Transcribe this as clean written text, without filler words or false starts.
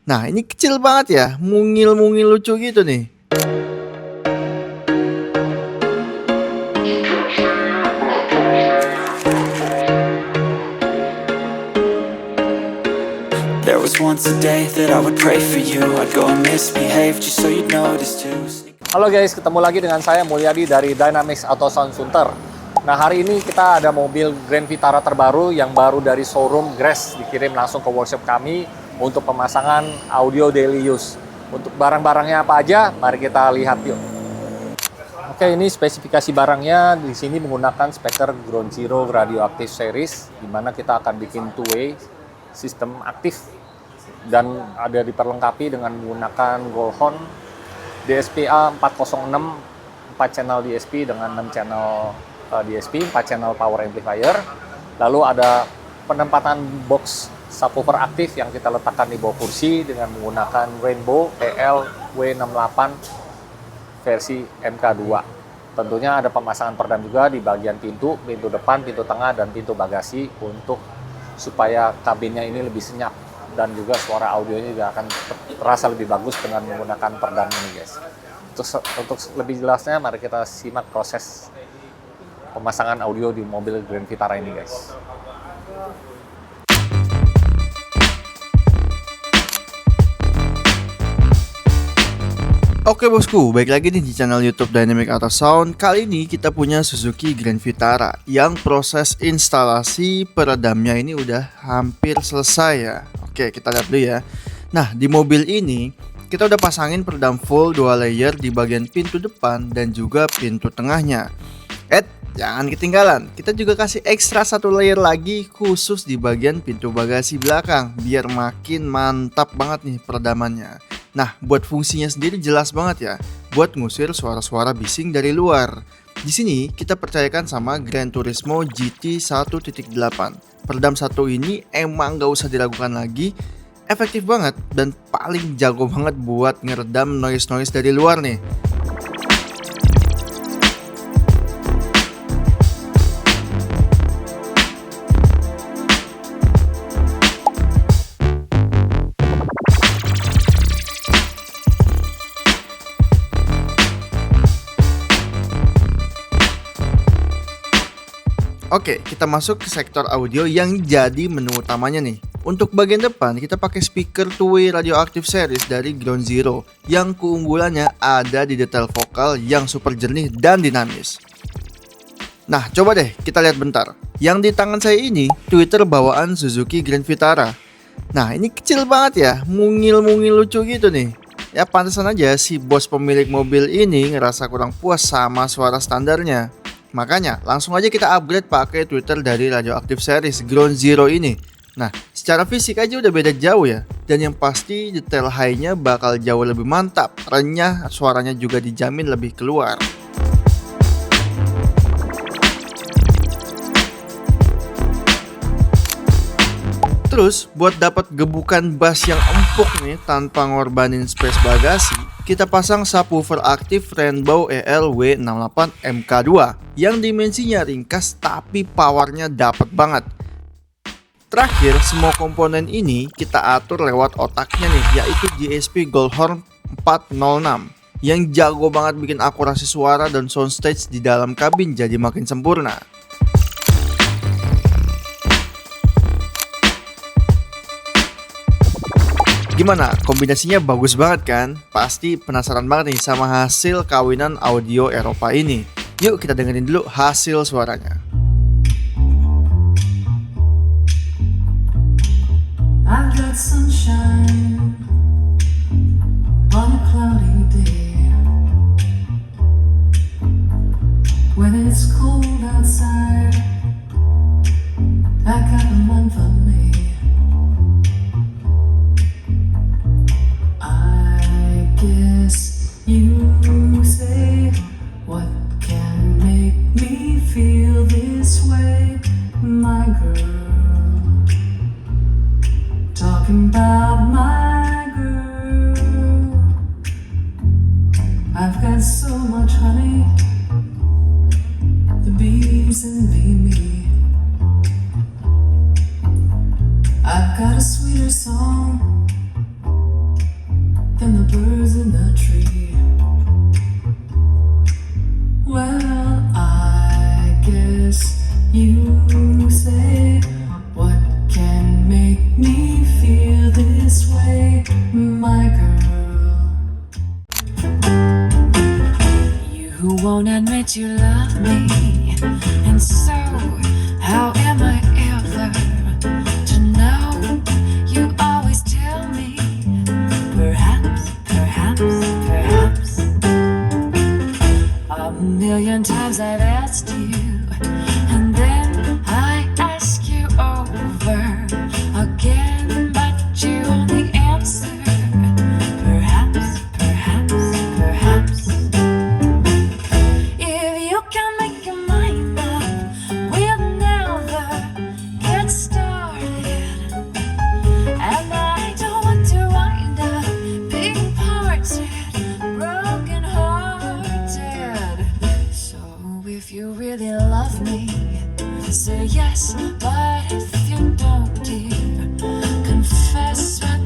Nah, ini kecil banget ya, mungil-mungil lucu gitu nih. There was once a day that I would pray for you. I'd go and misbehave just so you'd notice too. Halo guys, ketemu lagi dengan saya Mulyadi dari Dynamics Auto Sound Sunter. Nah, hari ini kita ada mobil Grand Vitara terbaru yang baru dari showroom Grace, dikirim langsung ke workshop kami untuk pemasangan audio daily use. Untuk barang-barangnya apa aja, mari kita lihat yuk. Oke, ini spesifikasi barangnya. Di sini menggunakan speaker Ground Zero Radioactive Series, di mana kita akan bikin two-way sistem aktif dan ada diperlengkapi dengan menggunakan Goldhorn DSP-A 406, 4 channel DSP dengan 6 channel DSP, 4 channel power amplifier. Lalu ada penempatan box subwoofer aktif yang kita letakkan di bawah kursi dengan menggunakan Rainbow EL W68 versi MK2. Tentunya ada pemasangan peredam juga di bagian pintu depan, pintu tengah, dan pintu bagasi untuk supaya kabinnya ini lebih senyap dan juga suara audionya juga akan terasa lebih bagus dengan menggunakan peredam ini guys. Untuk lebih jelasnya mari kita simak proses pemasangan audio di mobil Grand Vitara ini guys. Oke bosku, baik lagi nih di channel YouTube Dynamic Auto Sound. Kali ini kita punya Suzuki Grand Vitara yang proses instalasi peredamnya ini udah hampir selesai ya. Oke, kita lihat dulu ya. Nah, di mobil ini kita udah pasangin peredam full 2 layer di bagian pintu depan dan juga pintu tengahnya. Jangan ketinggalan, kita juga kasih ekstra 1 layer lagi khusus di bagian pintu bagasi belakang biar makin mantap banget nih peredamannya. Nah, buat fungsinya sendiri jelas banget ya, buat ngusir suara-suara bising dari luar. Di sini kita percayakan sama Gran Turismo GT 1.8. Peredam satu ini emang gak usah diragukan lagi, efektif banget dan paling jago banget buat ngeredam noise-noise dari luar nih. Oke, kita masuk ke sektor audio yang jadi menu utamanya nih. Untuk bagian depan kita pakai speaker two-way Radioactive Series dari Ground Zero yang keunggulannya ada di detail vokal yang super jernih dan dinamis. Nah, coba deh kita lihat bentar. Yang di tangan saya ini Twitter bawaan Suzuki Grand Vitara. Nah, ini kecil banget ya, mungil-mungil lucu gitu nih. Ya pantesan aja si bos pemilik mobil ini ngerasa kurang puas sama suara standarnya. Makanya langsung aja kita upgrade pakai Twitter dari Radioactive Series Ground Zero ini. Nah, secara fisik aja udah beda jauh ya. Dan yang pasti detail high-nya bakal jauh lebih mantap. Renyah, suaranya juga dijamin lebih keluar. Terus buat dapat gebukan bass yang empuk nih tanpa ngorbanin space bagasi, kita pasang subwoofer aktif Rainbow EL W68 MK2 yang dimensinya ringkas tapi powernya dapet banget. Terakhir, semua komponen ini kita atur lewat otaknya nih, yaitu DSP Goldhorn 406 yang jago banget bikin akurasi suara dan soundstage di dalam kabin jadi makin sempurna. Gimana? Kombinasinya bagus banget kan? Pasti penasaran banget nih sama hasil kawinan audio Eropa ini. Yuk kita dengerin dulu hasil suaranya. I've got sunshine on a cloudy day. When it's cold outside, I got the month of May. You say, what can make me feel this way, my girl? Talking about my birds in the tree. Well, I guess you say, what can make me feel this way, my girl? You won't admit you love me, and so how am I ever to know? You always tell me, perhaps, perhaps, perhaps. A million times I've asked you, and then I ask you over again, but you only answer, perhaps, perhaps, perhaps. If you can make your mind up, we'll never get started. And I don't want to wind up being parted, broken hearted. So if you really love me, say yes, but if you don't, dear, confess what